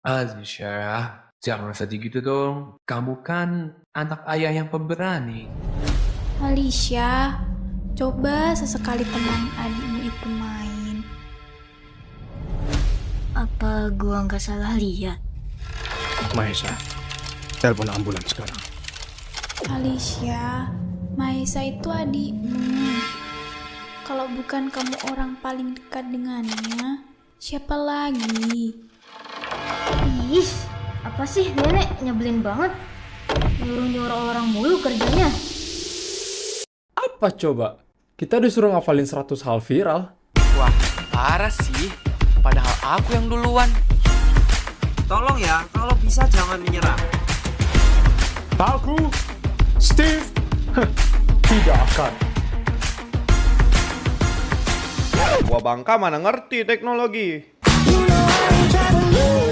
Alicia, jangan sedih gitu dong. Kamu kan anak ayah yang pemberani. Alicia, coba sesekali teman adikmu itu main. Apa gua nggak salah lihat? Maesa, telepon ambulans sekarang. Alicia, Maesa itu adikmu. Kalau bukan kamu orang paling dekat dengannya, siapa lagi? Ih, apa sih nenek nyebelin banget. Nyuruh-nyuruh orang mulu kerjanya. Apa coba? Kita disuruh ngafalin 100 hal viral. Wah, parah sih. Padahal aku yang duluan. Tolong ya, kalau bisa jangan menyerah. Aku, Steve, tidak akan. Gua Bangka mana ngerti teknologi. You know I ain't tryna lose.